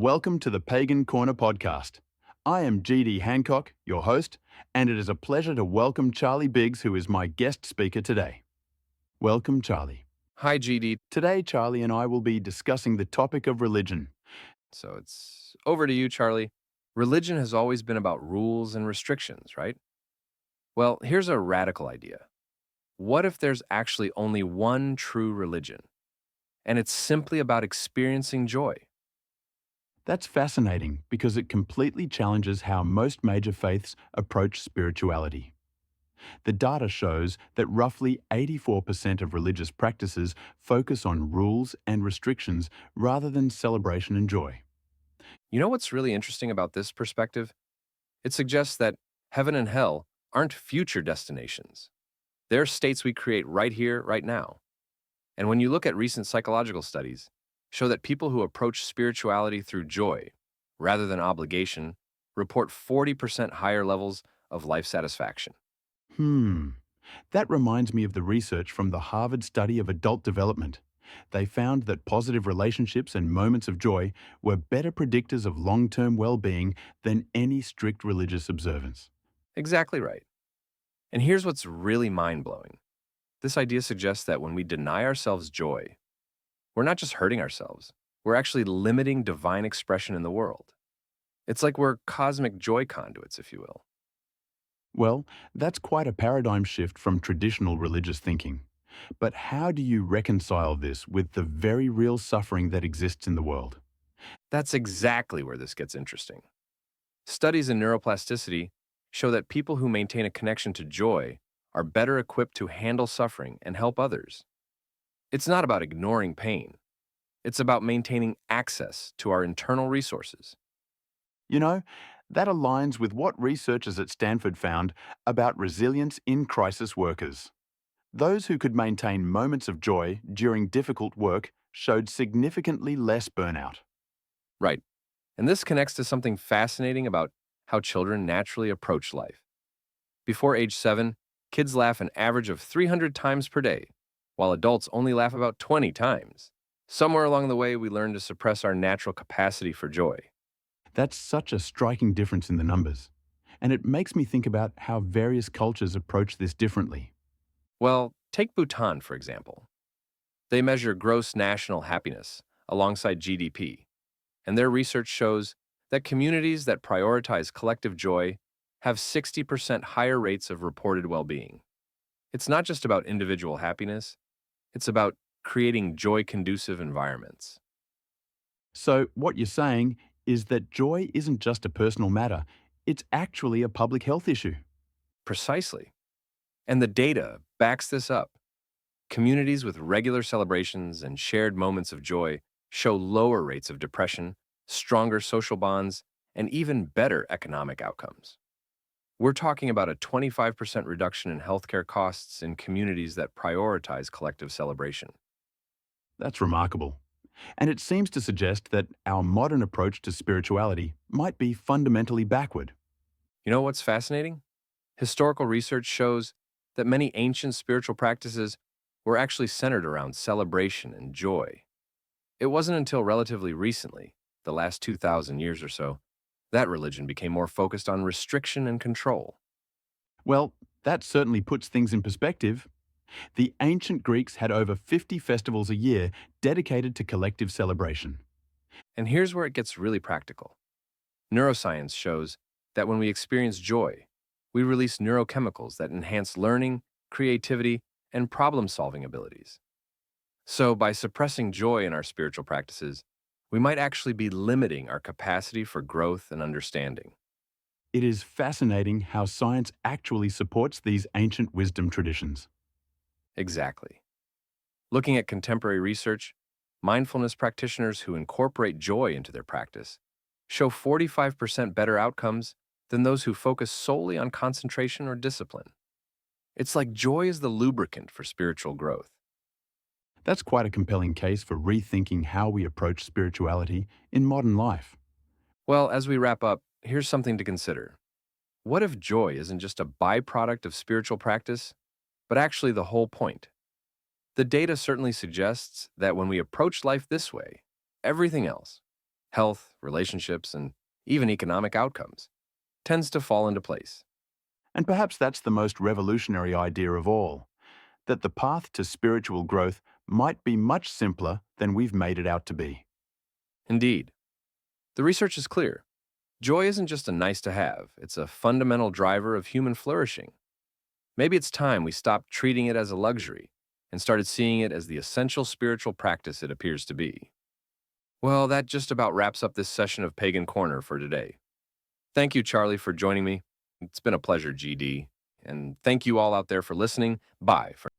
Welcome to the Pagan Corner podcast. I am G.D. Hancock, your host, and it is a pleasure to welcome Charlie Biggs, who is my guest speaker today. Welcome, Charlie. Hi, GD. Today, Charlie and I will be discussing the topic of religion. So it's over to you, Charlie. Religion has always been about rules and restrictions, right? Well, here's a radical idea. What if there's actually only one true religion, and it's simply about experiencing joy? That's fascinating because it completely challenges how most major faiths approach spirituality. The data shows that roughly 84% of religious practices focus on rules and restrictions rather than celebration and joy. You know what's really interesting about this perspective? It suggests that heaven and hell aren't future destinations. They're states we create right here, right now. And when you look at recent psychological studies, show that people who approach spirituality through joy, rather than obligation, report 40% higher levels of life satisfaction. That reminds me of the research from the Harvard study of adult development. They found that positive relationships and moments of joy were better predictors of long-term well-being than any strict religious observance. Exactly right. And here's what's really mind-blowing. This idea suggests that when we deny ourselves joy, we're not just hurting ourselves, we're actually limiting divine expression in the world. It's like we're cosmic joy conduits, if you will. Well, that's quite a paradigm shift from traditional religious thinking. But how do you reconcile this with the very real suffering that exists in the world? That's exactly where this gets interesting. Studies in neuroplasticity show that people who maintain a connection to joy are better equipped to handle suffering and help others. It's not about ignoring pain. It's about maintaining access to our internal resources. You know, that aligns with what researchers at Stanford found about resilience in crisis workers. Those who could maintain moments of joy during difficult work showed significantly less burnout. Right. And this connects to something fascinating about how children naturally approach life. Before age 7, kids laugh an average of 300 times per day, while adults only laugh about 20 times. Somewhere along the way, we learn to suppress our natural capacity for joy. That's such a striking difference in the numbers. And it makes me think about how various cultures approach this differently. Well, take Bhutan, for example. They measure gross national happiness alongside GDP, and their research shows that communities that prioritize collective joy have 60% higher rates of reported well-being. It's not just about individual happiness, it's about creating joy-conducive environments. So, what you're saying is that joy isn't just a personal matter, it's actually a public health issue. Precisely. And the data backs this up. Communities with regular celebrations and shared moments of joy show lower rates of depression, stronger social bonds, and even better economic outcomes. We're talking about a 25% reduction in healthcare costs in communities that prioritize collective celebration. That's remarkable. And it seems to suggest that our modern approach to spirituality might be fundamentally backward. You know what's fascinating? Historical research shows that many ancient spiritual practices were actually centered around celebration and joy. It wasn't until relatively recently, the last 2,000 years or so, that religion became more focused on restriction and control. Well, that certainly puts things in perspective. The ancient Greeks had over 50 festivals a year dedicated to collective celebration. And here's where it gets really practical. Neuroscience shows that when we experience joy, we release neurochemicals that enhance learning, creativity, and problem-solving abilities. So, by suppressing joy in our spiritual practices, we might actually be limiting our capacity for growth and understanding. It is fascinating how science actually supports these ancient wisdom traditions. Exactly. Looking at contemporary research, mindfulness practitioners who incorporate joy into their practice show 45% better outcomes than those who focus solely on concentration or discipline. It's like joy is the lubricant for spiritual growth. That's quite a compelling case for rethinking how we approach spirituality in modern life. Well, as we wrap up, here's something to consider. What if joy isn't just a byproduct of spiritual practice, but actually the whole point? The data certainly suggests that when we approach life this way, everything else, health, relationships, and even economic outcomes, tends to fall into place. And perhaps that's the most revolutionary idea of all, that the path to spiritual growth might be much simpler than we've made it out to be. Indeed, the research is clear. Joy isn't just a nice to have, it's a fundamental driver of human flourishing. Maybe it's time we stopped treating it as a luxury and started seeing it as the essential spiritual practice it appears to be. Well, that just about wraps up this session of Pagan Corner for today. Thank you, Charlie, for joining me. It's been a pleasure, GD. And thank you all out there for listening. Bye for